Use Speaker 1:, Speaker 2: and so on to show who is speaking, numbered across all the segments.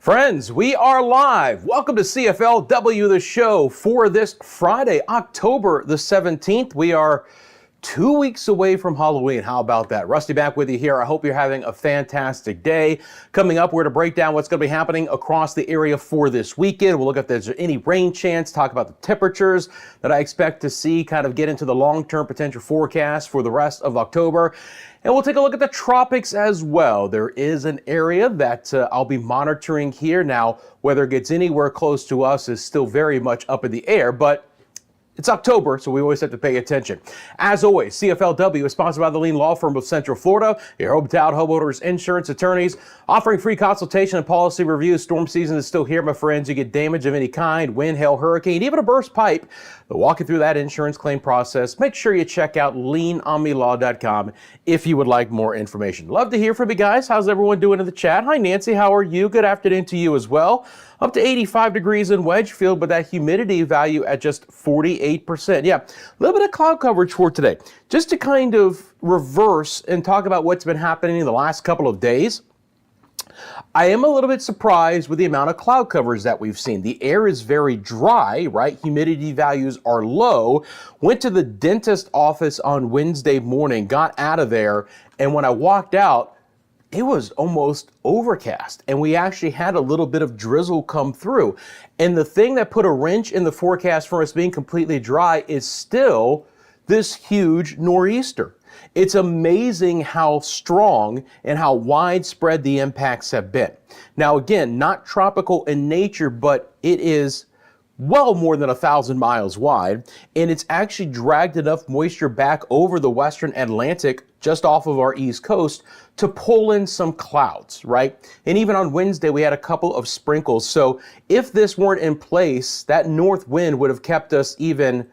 Speaker 1: Friends, we are live. Welcome to CFLW, the show for this Friday, October the 17th. We are 2 weeks away from Halloween. How about that? Rusty back with you here. I hope you're having a fantastic day. Coming up, we're to break down what's going to be happening across the area for this weekend. We'll look if there's any rain chance, talk about the temperatures that I expect to see, kind of get into the long-term potential forecast for the rest of October. And we'll take a look at the tropics as well. There is an area that I'll be monitoring here. Now, whether it gets anywhere close to us is still very much up in the air, but it's October, so we always have to pay attention. As always, CFLW is sponsored by the Lean Law Firm of Central Florida, your hometown homeowners insurance attorneys, offering free consultation and policy reviews. Storm season is still here, my friends. You get damage of any kind, wind, hail, hurricane, even a burst pipe. They'll walk you through that insurance claim process. Make sure you check out leanomnilaw.com if you would like more information. Love to hear from you guys. How's everyone doing in the chat? Hi, Nancy. How are you? Good afternoon to you as well. Up to 85 degrees in Wedgefield, but that humidity value at just 48%. Yeah, a little bit of cloud coverage for today. Just to kind of reverse and talk about what's been happening in the last couple of days, I am a little bit surprised with the amount of cloud coverage that we've seen. The air is very dry, right? Humidity values are low. Went to the dentist office on Wednesday morning, got out of there, and when I walked out, it was almost overcast, and we actually had a little bit of drizzle come through. And the thing that put a wrench in the forecast for us being completely dry is still this huge nor'easter. It's amazing how strong and how widespread the impacts have been. Now, again, not tropical in nature, but it is well more than 1,000 miles wide, and it's actually dragged enough moisture back over the western Atlantic just off of our east coast to pull in some clouds, right? And even on Wednesday, we had a couple of sprinkles. So if this weren't in place, that north wind would have kept us even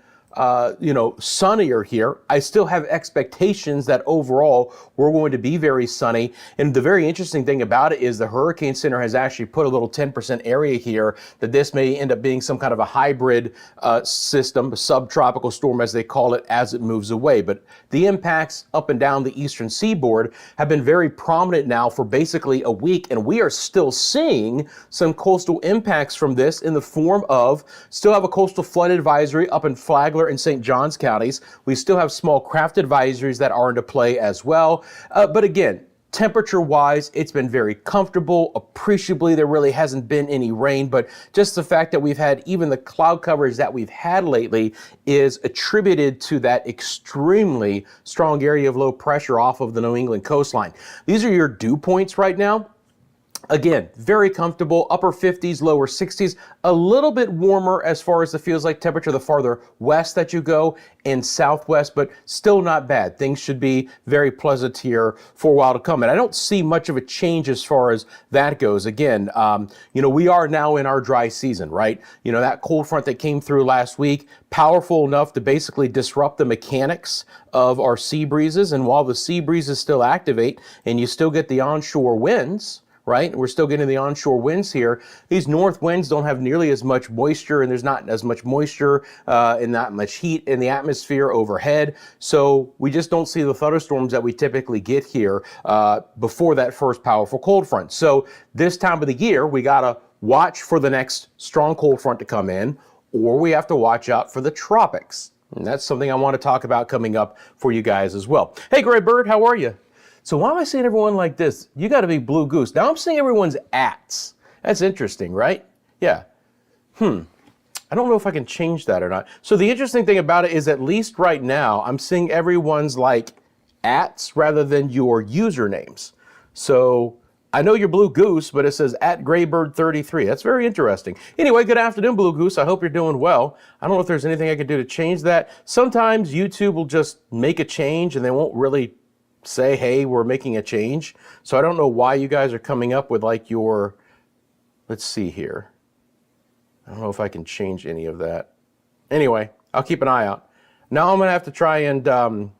Speaker 1: sunnier here. I still have expectations that overall we're going to be very sunny. And the very interesting thing about it is the Hurricane Center has actually put a little 10% area here that this may end up being some kind of a hybrid system, a subtropical storm as they call it, as it moves away. But the impacts up and down the eastern seaboard have been very prominent now for basically a week, and we are still seeing some coastal impacts from this in the form of still have a coastal flood advisory up in Flagler and St. Johns counties. We still have small craft advisories that are into play as well. But again, temperature-wise, it's been very comfortable. Appreciably, there really hasn't been any rain, but just the fact that we've had even the cloud coverage that we've had lately is attributed to that extremely strong area of low pressure off of the New England coastline. These are your dew points right now. Again, very comfortable, upper 50s, lower 60s, a little bit warmer as far as the feels like temperature the farther west that you go and southwest, but still not bad. Things should be very pleasant here for a while to come. And I don't see much of a change as far as that goes. Again, we are now in our dry season, right? That cold front that came through last week, powerful enough to basically disrupt the mechanics of our sea breezes. And while the sea breezes still activate and you still get the onshore winds, right? We're still getting the onshore winds here. These north winds don't have nearly as much moisture, and there's not as much moisture and not much heat in the atmosphere overhead. So we just don't see the thunderstorms that we typically get here before that first powerful cold front. So this time of the year, we got to watch for the next strong cold front to come in, or we have to watch out for the tropics. And that's something I want to talk about coming up for you guys as well. Hey, Gray Bird, how are you? So why am I seeing everyone like this? You got to be Blue Goose. Now I'm seeing everyone's ats. That's interesting, right? Yeah. I don't know if I can change that or not. So the interesting thing about it is, at least right now, I'm seeing everyone's like ats rather than your usernames. So I know you're Blue Goose, but it says @Graybird33. That's very interesting. Anyway, good afternoon, Blue Goose. I hope you're doing well. I don't know if there's anything I could do to change that. Sometimes YouTube will just make a change and they won't really say, hey, we're making a change. So I don't know why you guys are coming up with like your, let's see here. I don't know if I can change any of that. Anyway, I'll keep an eye out. Now I'm gonna have to try and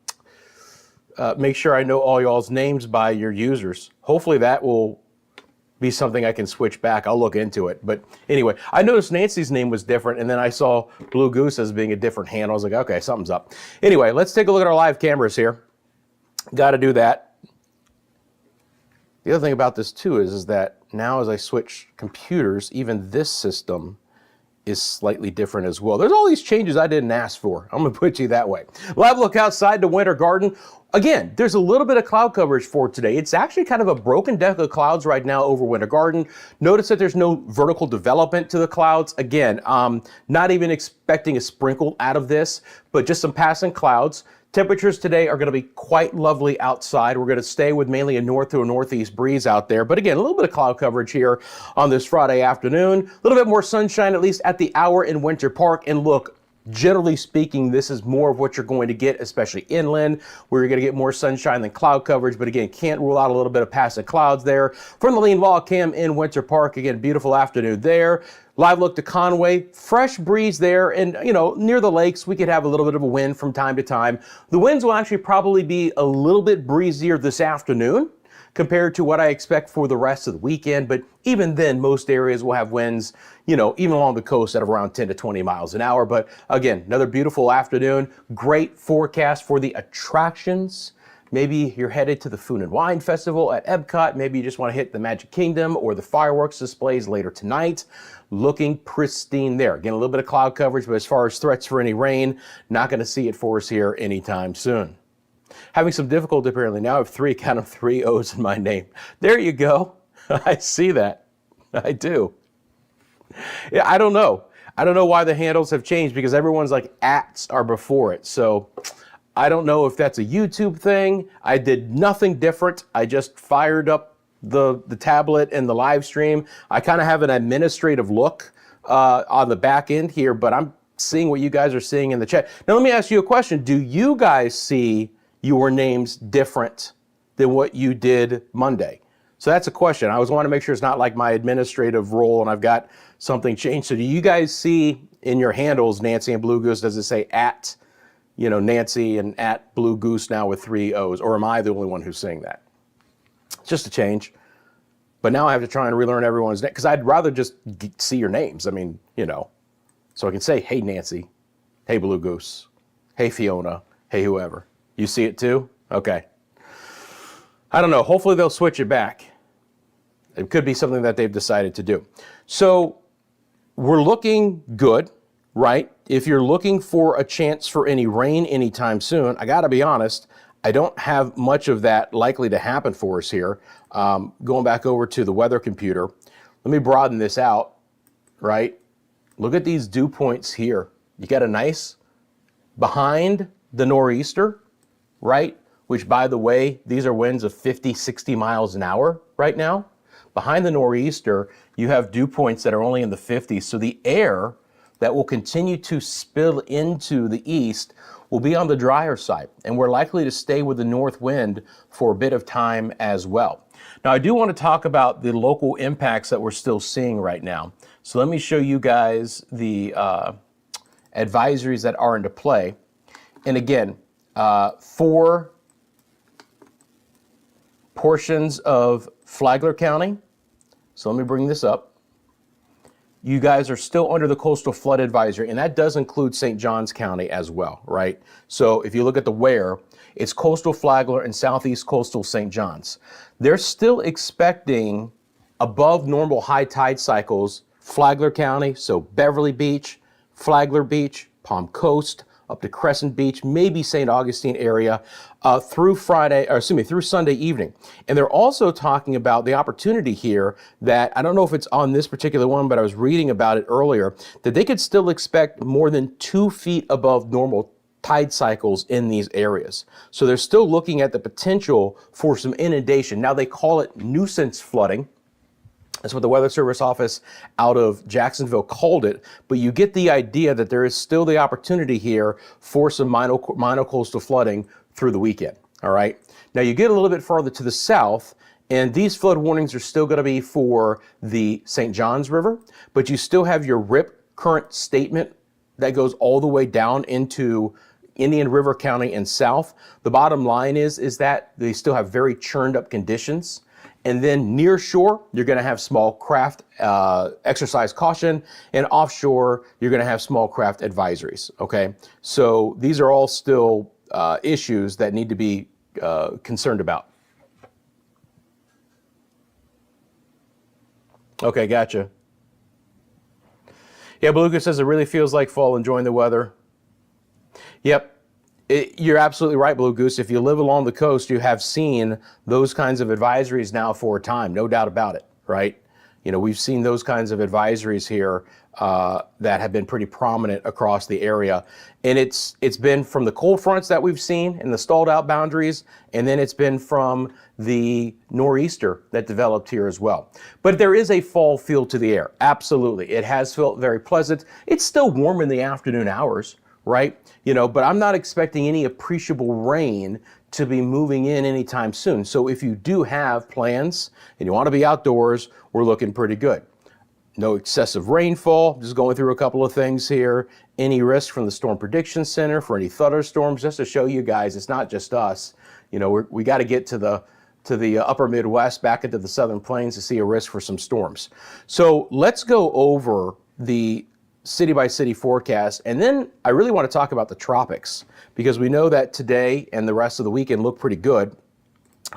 Speaker 1: make sure I know all y'all's names by your users. Hopefully that will be something I can switch back. I'll look into it. But anyway, I noticed Nancy's name was different, and then I saw Blue Goose as being a different handle. I was like, okay, something's up. Anyway, let's take a look at our live cameras here. Got to do that. The other thing about this too is that now as I switch computers, even this system is slightly different as well. There's all these changes I didn't ask for. I'm gonna put you that way. Live look outside the winter garden. Again, there's a little bit of cloud coverage for today. It's actually kind of a broken deck of clouds right now over winter garden. Notice that there's no vertical development to the clouds. Again, not even expecting a sprinkle out of this, but just some passing clouds. Temperatures today are going to be quite lovely outside. We're going to stay with mainly a north to a northeast breeze out there. But again, a little bit of cloud coverage here on this Friday afternoon. A little bit more sunshine, at least at the hour in Winter Park. And look, generally speaking, this is more of what you're going to get, especially inland, where you're going to get more sunshine than cloud coverage. But again, can't rule out a little bit of passing clouds there. From the lean log cam in Winter Park, again, beautiful afternoon there. Live look to Conway, fresh breeze there, and near the lakes we could have a little bit of a wind from time to time. The winds will actually probably be a little bit breezier this afternoon compared to what I expect for the rest of the weekend, but even then most areas will have winds, even along the coast at around 10 to 20 miles an hour. But again, another beautiful afternoon, great forecast for the attractions. Maybe you're headed to the Food and Wine Festival at Epcot. Maybe you just want to hit the Magic Kingdom or the fireworks displays later tonight. Looking pristine there. Again, a little bit of cloud coverage, but as far as threats for any rain, not going to see it for us here anytime soon. Having some difficulty apparently. Now I have count of three O's in my name. There you go. I see that. I do. Yeah, I don't know. I don't know why the handles have changed because everyone's like ats are before it. So I don't know if that's a YouTube thing. I did nothing different. I just fired up the tablet and the live stream. I kind of have an administrative look on the back end here, but I'm seeing what you guys are seeing in the chat. Now, let me ask you a question. Do you guys see your names different than what you did Monday? So that's a question. I always want to make sure it's not like my administrative role and I've got something changed. So do you guys see in your handles, Nancy and Blue Goose, does it say at, Nancy and at Blue Goose now with three O's? Or am I the only one who's saying that? It's just a change. But now I have to try and relearn everyone's name because I'd rather just see your names. I mean, so I can say, hey, Nancy, hey, Blue Goose, hey, Fiona, hey, whoever. You see it too? Okay. I don't know. Hopefully they'll switch it back. It could be something that they've decided to do. So we're looking good, right? If you're looking for a chance for any rain anytime soon, I got to be honest, I don't have much of that likely to happen for us here. Going back over to the weather computer, let me broaden this out, right? Look at these dew points here. You got a nice behind the nor'easter, right? Which, by the way, these are winds of 50, 60 miles an hour right now. Behind the nor'easter, you have dew points that are only in the 50s. So the air that will continue to spill into the east will be on the drier side, and we're likely to stay with the north wind for a bit of time as well. Now, I do want to talk about the local impacts that we're still seeing right now. So let me show you guys the advisories that are into play. And again, for portions of Flagler County, so let me bring this up. You guys are still under the coastal flood advisory, and that does include St. Johns County as well, right? So if you look at the where, it's coastal Flagler and southeast coastal St. Johns. They're still expecting above normal high tide cycles, Flagler County, so Beverly Beach, Flagler Beach, Palm Coast, up to Crescent Beach, maybe St. Augustine area, through Sunday evening. And they're also talking about the opportunity here that, I don't know if it's on this particular one, but I was reading about it earlier, that they could still expect more than 2 feet above normal tide cycles in these areas. So they're still looking at the potential for some inundation. Now they call it nuisance flooding. That's what the Weather Service office out of Jacksonville called it. But you get the idea that there is still the opportunity here for some minor coastal flooding through the weekend. All right. Now you get a little bit farther to the south, and these flood warnings are still going to be for the St. Johns River, but you still have your RIP current statement that goes all the way down into Indian River County and south. The bottom line is that they still have very churned up conditions. And then near shore, you're going to have small craft exercise caution, and offshore, you're going to have small craft advisories. Okay, so these are all still issues that need to be concerned about. Okay, gotcha. Yeah, Beluga says it really feels like fall, enjoying the weather. Yep. You're absolutely right, Blue Goose. If you live along the coast, you have seen those kinds of advisories now for a time, no doubt about it, right? You know, we've seen those kinds of advisories here that have been pretty prominent across the area. And it's been from the cold fronts that we've seen and the stalled out boundaries, and then it's been from the nor'easter that developed here as well. But there is a fall feel to the air, absolutely. It has felt very pleasant. It's still warm in the afternoon hours, right? You know, but I'm not expecting any appreciable rain to be moving in anytime soon. So if you do have plans and you want to be outdoors, we're looking pretty good. No excessive rainfall, just going through a couple of things here. Any risk from the Storm Prediction Center for any thunderstorms, just to show you guys it's not just us. You know, we got to get to the upper Midwest, back into the Southern Plains to see a risk for some storms. So let's go over the city by city forecast. And then I really want to talk about the tropics because we know that today and the rest of the weekend look pretty good.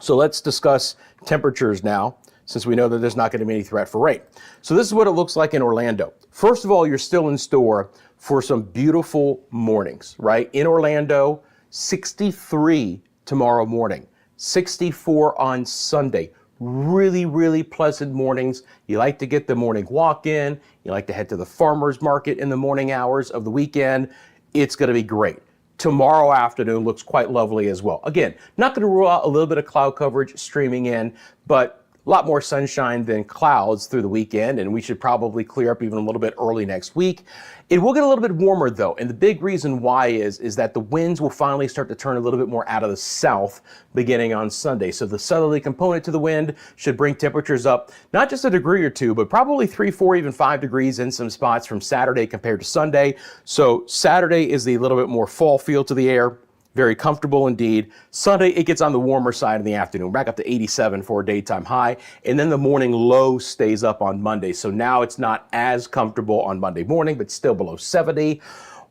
Speaker 1: So let's discuss temperatures now, since we know that there's not going to be any threat for rain. So this is what it looks like in Orlando. First of all, you're still in store for some beautiful mornings, right? In Orlando, 63 tomorrow morning, 64 on Sunday. Really, really pleasant mornings. You like to get the morning walk in. You like to head to the farmer's market in the morning hours of the weekend. It's going to be great. Tomorrow afternoon looks quite lovely as well. Again, not going to rule out a little bit of cloud coverage streaming in, but a lot more sunshine than clouds through the weekend, and we should probably clear up even a little bit early next week. It will get a little bit warmer though, and the big reason why is that the winds will finally start to turn a little bit more out of the south beginning on Sunday. So the southerly component to the wind should bring temperatures up not just a degree or two, but probably 3, 4, even 5 degrees in some spots from Saturday compared to Sunday. So Saturday is the little bit more fall feel to the air. Very comfortable indeed. Sunday, it gets on the warmer side in the afternoon, back up to 87 for a daytime high. And then the morning low stays up on Monday. So now it's not as comfortable on Monday morning, but still below 70.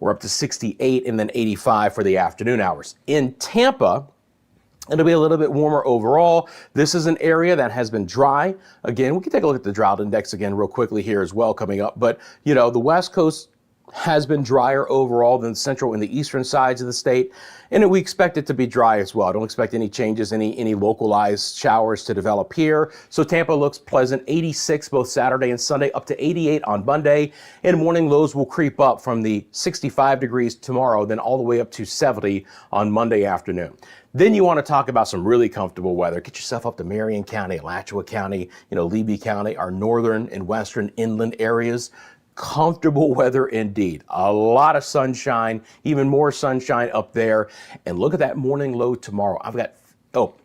Speaker 1: We're up to 68 and then 85 for the afternoon hours. In Tampa, it'll be a little bit warmer overall. This is an area that has been dry. Again, we can take a look at the drought index again real quickly here as well coming up. But, you know, the West Coast has been drier overall than the central and the eastern sides of the state, and we expect it to be dry as well. I don't expect any changes, any localized showers to develop here. So Tampa looks pleasant, 86 both Saturday and Sunday, up to 88 on Monday, and morning lows will creep up from the 65 degrees tomorrow, then all the way up to 70 on Monday afternoon. Then you want to talk about some really comfortable weather. Get yourself up to Marion County, Alachua County, Levy County, our northern and western inland areas. Comfortable weather indeed. A lot of sunshine, even more sunshine up there. And look at that morning low tomorrow. I've got,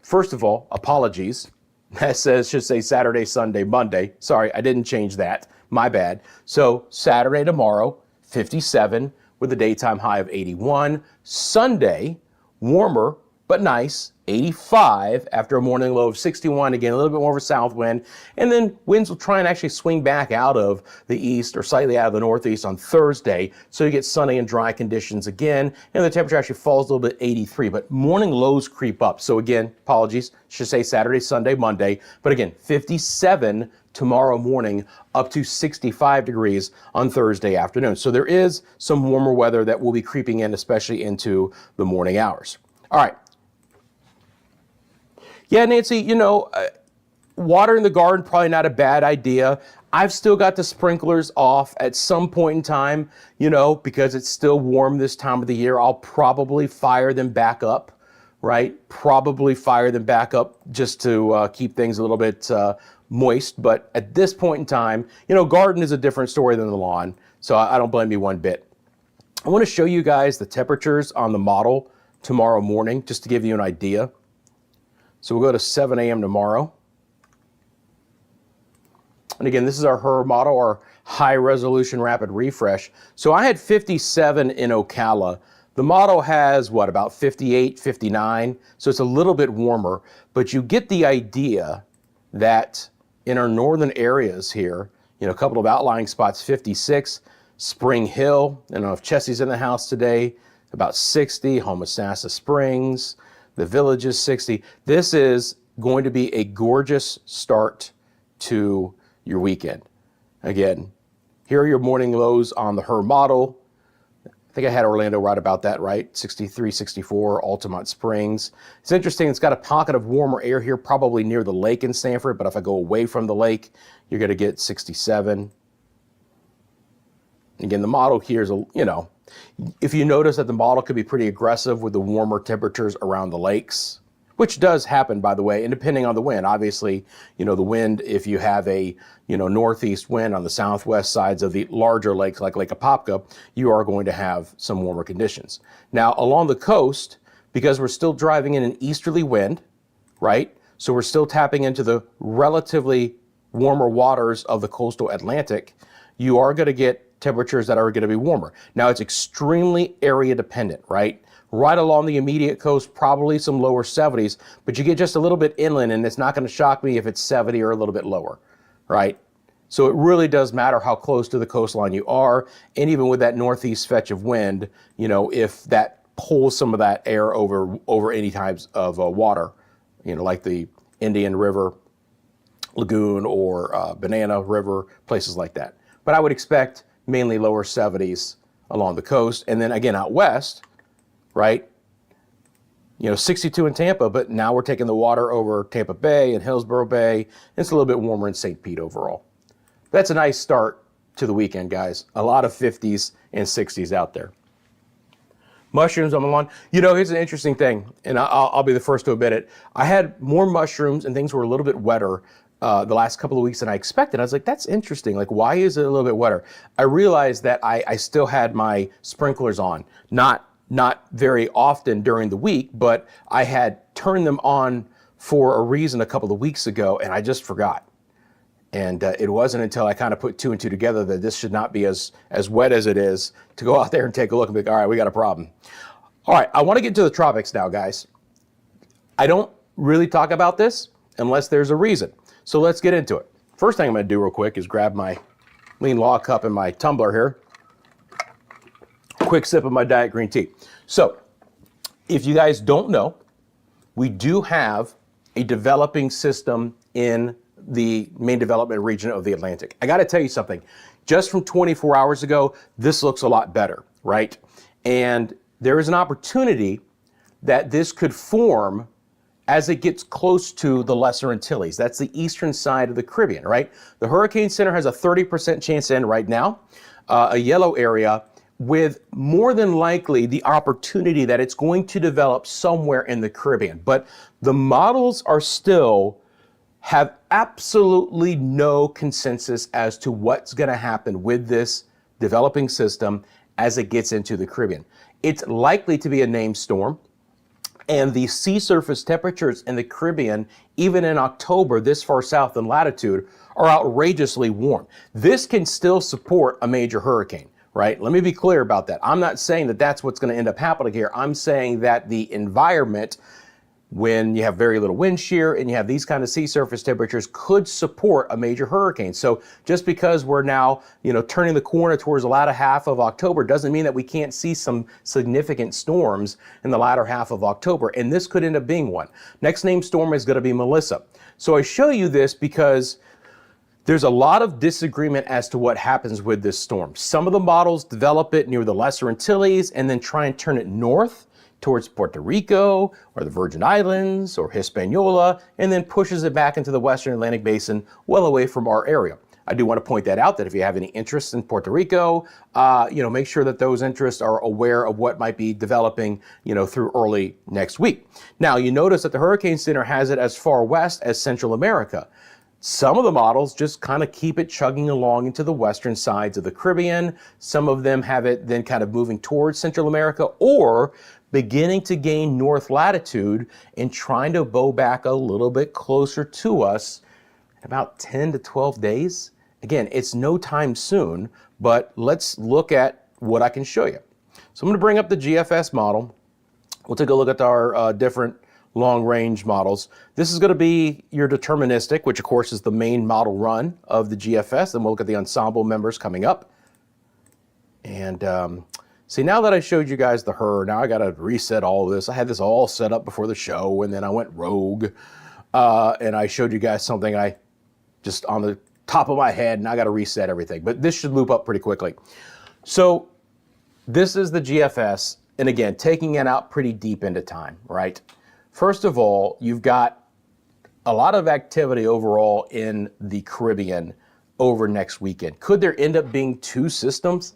Speaker 1: first of all, apologies. That should say Saturday, Sunday, Monday. Sorry, I didn't change that. My bad. So Saturday tomorrow, 57 with a daytime high of 81. Sunday, warmer but nice, 85 after a morning low of 61. Again, a little bit more of a south wind. And then winds will try and actually swing back out of the east or slightly out of the northeast on Thursday. So you get sunny and dry conditions again. And the temperature actually falls a little bit, 83. But morning lows creep up. So again, apologies, should say Saturday, Sunday, Monday. But again, 57 tomorrow morning, up to 65 degrees on Thursday afternoon. So there is some warmer weather that will be creeping in, especially into the morning hours. All right. Yeah, Nancy, water in the garden, probably not a bad idea. I've still got the sprinklers off at some point in time, because it's still warm this time of the year. I'll probably fire them back up, right? Probably fire them back up just to keep things a little bit moist. But at this point in time, garden is a different story than the lawn. So I don't blame you one bit. I want to show you guys the temperatures on the model tomorrow morning, just to give you an idea. So we'll go to 7 a.m. tomorrow. And again, this is our HER model, our high resolution rapid refresh. So I had 57 in Ocala. The model has about 58, 59. So it's a little bit warmer, but you get the idea that in our northern areas here, a couple of outlying spots, 56, Spring Hill. I don't know if Chessie's in the house today, about 60, Homosassa Springs. The Village is 60. This is going to be a gorgeous start to your weekend. Again, here are your morning lows on the HER model. I think I had Orlando right about that, right? 63, 64, Altamont Springs. It's interesting, it's got a pocket of warmer air here, probably near the lake in Sanford, but if I go away from the lake, you're gonna get 67. Again, the model here is, if you notice that the model could be pretty aggressive with the warmer temperatures around the lakes, which does happen, by the way, and depending on the wind. Obviously, the wind, if you have a, northeast wind on the southwest sides of the larger lakes like Lake Apopka, you are going to have some warmer conditions. Now, along the coast, because we're still driving in an easterly wind, right? So we're still tapping into the relatively warmer waters of the coastal Atlantic, you are going to get temperatures that are going to be warmer. Now, it's extremely area dependent, right? Right along the immediate coast, probably some lower 70s, but you get just a little bit inland and it's not going to shock me if it's 70 or a little bit lower, right? So it really does matter how close to the coastline you are. And even with that northeast fetch of wind, if that pulls some of that air over any types of water, like the Indian River Lagoon or Banana River, places like that. But I would expect mainly lower 70s along the coast. And then again, out west, right? 62 in Tampa, but now we're taking the water over Tampa Bay and Hillsborough Bay. It's a little bit warmer in St. Pete overall. That's a nice start to the weekend, guys. A lot of 50s and 60s out there. Mushrooms on the lawn. Here's an interesting thing, and I'll be the first to admit it. I had more mushrooms and things were a little bit wetter the last couple of weeks than I expected. I was like, that's interesting. Like, why is it a little bit wetter? I realized that I still had my sprinklers on. Not very often during the week, but I had turned them on for a reason a couple of weeks ago, and I just forgot. And it wasn't until I kind of put two and two together that this should not be as wet as it is to go out there and take a look and be like, all right, we got a problem. All right, I want to get to the tropics now, guys. I don't really talk about this unless there's a reason. So let's get into it. First thing I'm going to do real quick is grab my Lean Law cup and my tumbler here. Quick sip of my diet green tea. So if you guys don't know, we do have a developing system in the main development region of the Atlantic. I got to tell you something. Just from 24 hours ago, this looks a lot better, right? And there is an opportunity that this could form as it gets close to the Lesser Antilles. That's the eastern side of the Caribbean, right? The Hurricane Center has a 30% chance to end right now, a yellow area, with more than likely the opportunity that it's going to develop somewhere in the Caribbean. But the models are still have absolutely no consensus as to what's going to happen with this developing system as it gets into the Caribbean. It's likely to be a named storm, and the sea surface temperatures in the Caribbean, even in October, this far south in latitude, are outrageously warm. This can still support a major hurricane, right? Let me be clear about that. I'm not saying that that's what's going to end up happening here. I'm saying that the environment, when you have very little wind shear and you have these kind of sea surface temperatures, could support a major hurricane. So just because we're now, turning the corner towards the latter half of October doesn't mean that we can't see some significant storms in the latter half of October. And this could end up being one. Next named storm is going to be Melissa. So I show you this because there's a lot of disagreement as to what happens with this storm. Some of the models develop it near the Lesser Antilles and then try and turn it north towards Puerto Rico or the Virgin Islands or Hispaniola, and then pushes it back into the Western Atlantic Basin, well away from our area. I do want to point that out, that if you have any interest in Puerto Rico, make sure that those interests are aware of what might be developing, through early next week. Now, you notice that the Hurricane Center has it as far west as Central America. Some of the models just kind of keep it chugging along into the western sides of the Caribbean. Some of them have it then kind of moving towards Central America or beginning to gain north latitude and trying to bow back a little bit closer to us in about 10 to 12 days. Again, it's no time soon, but let's look at what I can show you. So I'm going to bring up the GFS model. We'll take a look at our different long-range models. This is going to be your deterministic, which of course is the main model run of the GFS. Then we'll look at the ensemble members coming up. And see, now that I showed you guys the HER, now I got to reset all of this. I had this all set up before the show, and then I went rogue. And I showed you guys something I just on the top of my head and I got to reset everything, but this should loop up pretty quickly. So this is the GFS, and again, taking it out pretty deep into time, right? First of all, you've got a lot of activity overall in the Caribbean over next weekend. Could there end up being two systems?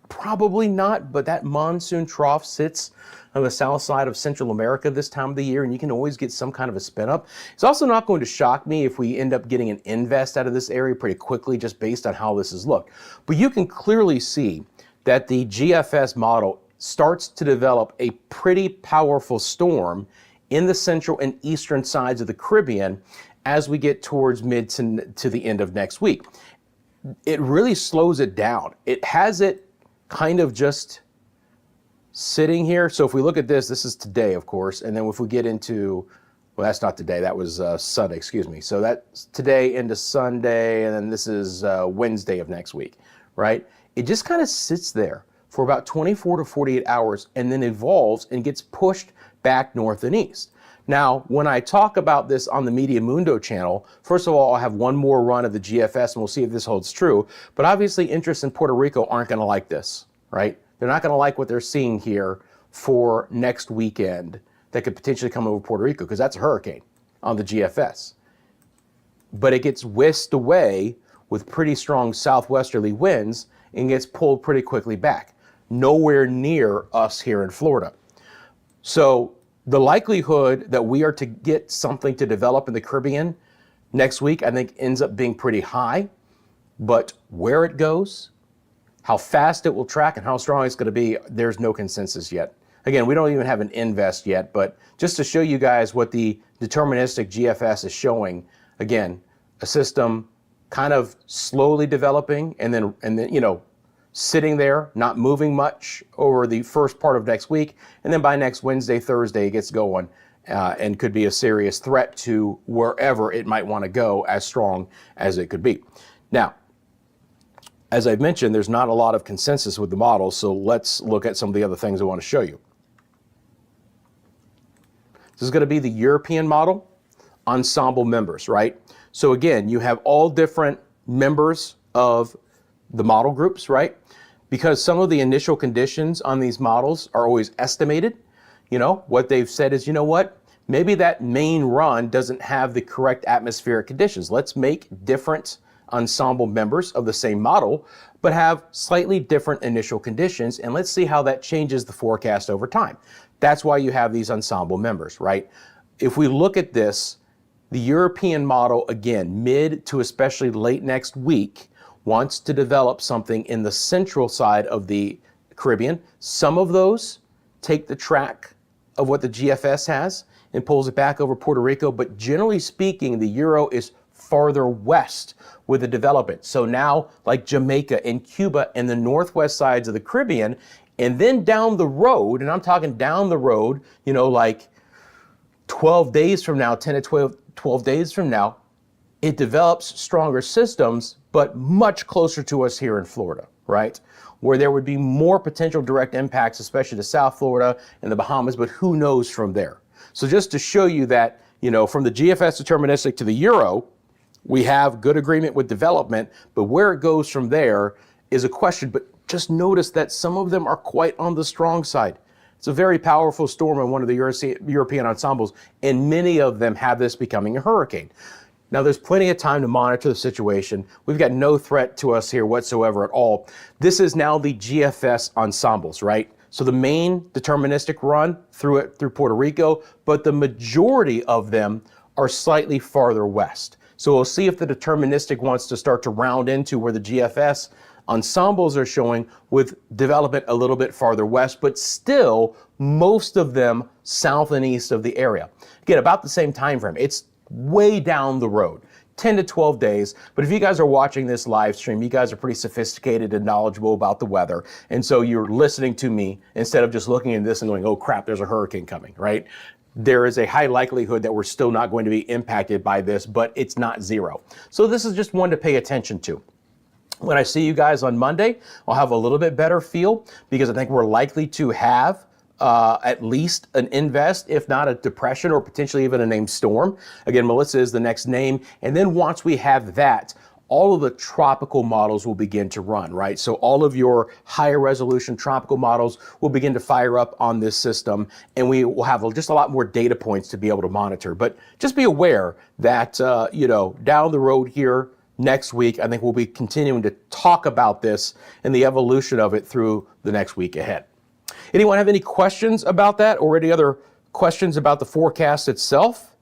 Speaker 1: Probably not, but that monsoon trough sits on the south side of Central America this time of the year, and you can always get some kind of a spin up. It's also not going to shock me if we end up getting an invest out of this area pretty quickly, just based on how this has looked. But you can clearly see that the GFS model starts to develop a pretty powerful storm in the central and eastern sides of the Caribbean as we get towards mid to the end of next week. It really slows it down. It has it kind of just sitting here. So if we look at this is today, of course, and then if we get into, well, that's not today, that was Sunday, excuse me. So that's today into Sunday, and then this is Wednesday of next week, right? It just kind of sits there for about 24 to 48 hours and then evolves and gets pushed back north and east. Now, when I talk about this on the Media Mundo channel, first of all, I'll have one more run of the GFS and we'll see if this holds true. But obviously, interests in Puerto Rico aren't going to like this, right? They're not going to like what they're seeing here for next weekend that could potentially come over Puerto Rico, because that's a hurricane on the GFS. But it gets whisked away with pretty strong southwesterly winds and gets pulled pretty quickly back. Nowhere near us here in Florida. So the likelihood that we are to get something to develop in the Caribbean next week, I think, ends up being pretty high. But where it goes, how fast it will track, and how strong it's going to be, there's no consensus yet. Again, we don't even have an invest yet, but just to show you guys what the deterministic GFS is showing, again, a system kind of slowly developing and then you know, sitting there, not moving much over the first part of next week. And then by next Wednesday, Thursday, it gets going and could be a serious threat to wherever it might want to go, as strong as it could be. Now, as I've mentioned, there's not a lot of consensus with the model, so let's look at some of the other things I want to show you. This is going to be the European model, ensemble members, right? So again, you have all different members of the model groups, right? Because some of the initial conditions on these models are always estimated. You know, what they've said is, you know what, maybe that main run doesn't have the correct atmospheric conditions. Let's make different ensemble members of the same model, but have slightly different initial conditions, and let's see how that changes the forecast over time. That's why you have these ensemble members, right? If we look at this, the European model, again, mid to especially late next week, wants to develop something in the central side of the Caribbean. Some of those take the track of what the GFS has and pulls it back over Puerto Rico, but generally speaking, the Euro is farther west with the development. So now, like Jamaica and Cuba and the northwest sides of the Caribbean, and then down the road, and I'm talking down the road, you know, like 12 days from now, 10 to 12 days from now, it develops stronger systems, but much closer to us here in Florida, right? Where there would be more potential direct impacts, especially to South Florida and the Bahamas, but who knows from there. So just to show you that, you know, from the GFS deterministic to the Euro, we have good agreement with development, but where it goes from there is a question. But just notice that some of them are quite on the strong side. It's a very powerful storm in one of the European ensembles, and many of them have this becoming a hurricane. Now, there's plenty of time to monitor the situation. We've got no threat to us here whatsoever at all. This is now the GFS ensembles, right? So the main deterministic run through Puerto Rico, but the majority of them are slightly farther west. So we'll see if the deterministic wants to start to round into where the GFS ensembles are showing, with development a little bit farther west, but still most of them south and east of the area. Again, about the same time frame. It's way down the road, 10 to 12 days. But if you guys are watching this live stream, you guys are pretty sophisticated and knowledgeable about the weather. And so you're listening to me instead of just looking at this and going, oh crap, there's a hurricane coming, right? There is a high likelihood that we're still not going to be impacted by this, but it's not zero. So this is just one to pay attention to. When I see you guys on Monday, I'll have a little bit better feel, because I think we're likely to have at least an invest, if not a depression or potentially even a named storm. Again, Melissa is the next name. And then once we have that, all of the tropical models will begin to run, right? So all of your higher resolution tropical models will begin to fire up on this system, and we will have just a lot more data points to be able to monitor. But just be aware that, you know, down the road here next week, I think we'll be continuing to talk about this and the evolution of it through the next week ahead. Anyone have any questions about that or any other questions about the forecast itself?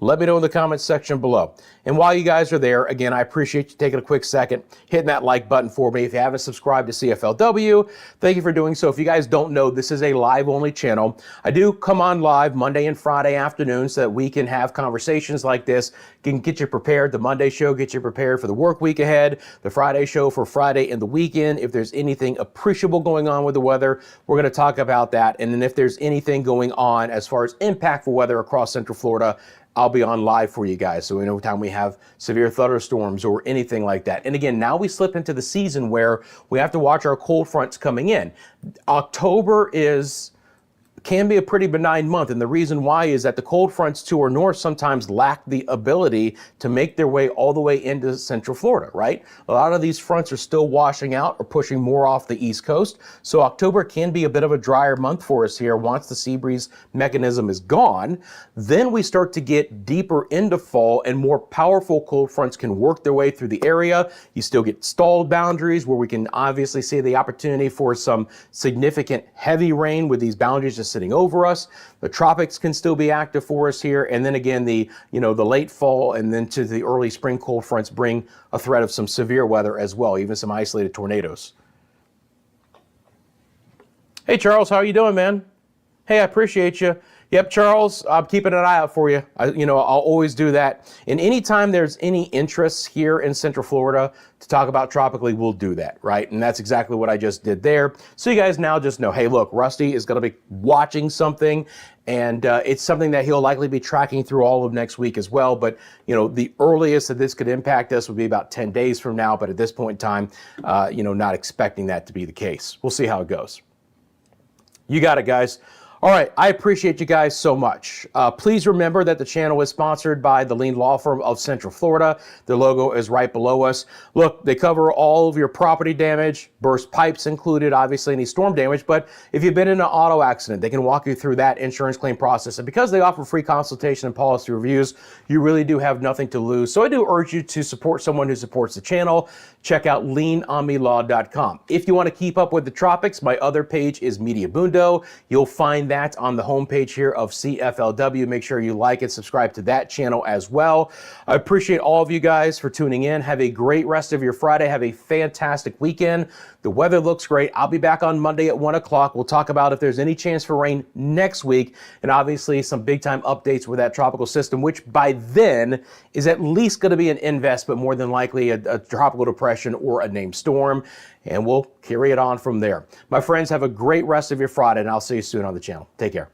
Speaker 1: Let me know in the comments section below. And while you guys are there, again, I appreciate you taking a quick second, hitting that like button for me. If you haven't subscribed to CFLW, thank you for doing so. If you guys don't know, this is a live-only channel. I do come on live Monday and Friday afternoons so that we can have conversations like this, can get you prepared. The Monday show gets you prepared for the work week ahead, the Friday show for Friday and the weekend. If there's anything appreciable going on with the weather, we're going to talk about that. And then if there's anything going on as far as impactful weather across Central Florida, I'll be on live for you guys. So anytime we have severe thunderstorms or anything like that. And again, now we slip into the season where we have to watch our cold fronts coming in. October can be a pretty benign month, and the reason why is that the cold fronts to our north sometimes lack the ability to make their way all the way into Central Florida, right? A lot of these fronts are still washing out or pushing more off the East Coast, so October can be a bit of a drier month for us here once the sea breeze mechanism is gone. Then we start to get deeper into fall, and more powerful cold fronts can work their way through the area. You still get stalled boundaries where we can obviously see the opportunity for some significant heavy rain with these boundaries just sitting over us. The tropics can still be active for us here, and then again the late fall and then to the early spring cold fronts bring a threat of some severe weather as well, even some isolated tornadoes. Hey Charles, how are you doing, man? Hey, I appreciate you. Yep, Charles, I'm keeping an eye out for you. I'll always do that. And anytime there's any interest here in Central Florida to talk about tropically, we'll do that, right? And that's exactly what I just did there. So you guys now just know, hey, look, Rusty is going to be watching something, and it's something that he'll likely be tracking through all of next week as well. But, the earliest that this could impact us would be about 10 days from now. But at this point in time, not expecting that to be the case. We'll see how it goes. You got it, guys. All right, I appreciate you guys so much. Please remember that the channel is sponsored by the Lean Law Firm of Central Florida. Their logo is right below us. Look, they cover all of your property damage, burst pipes included, obviously any storm damage, but if you've been in an auto accident, they can walk you through that insurance claim process. And because they offer free consultation and policy reviews, you really do have nothing to lose. So I do urge you to support someone who supports the channel. Check out leanonmelaw.com. If you want to keep up with the tropics, my other page is Mediabundo. You'll find that on the homepage here of CFLW. Make sure you like and subscribe to that channel as well. I appreciate all of you guys for tuning in. Have a great rest of your Friday. Have a fantastic weekend. The weather looks great. I'll be back on Monday at 1 o'clock. We'll talk about if there's any chance for rain next week, and obviously some big time updates with that tropical system, which by then is at least going to be an invest, but more than likely a tropical depression or a named storm, and we'll carry it on from there. My friends, have a great rest of your Friday, and I'll see you soon on the channel. Take care.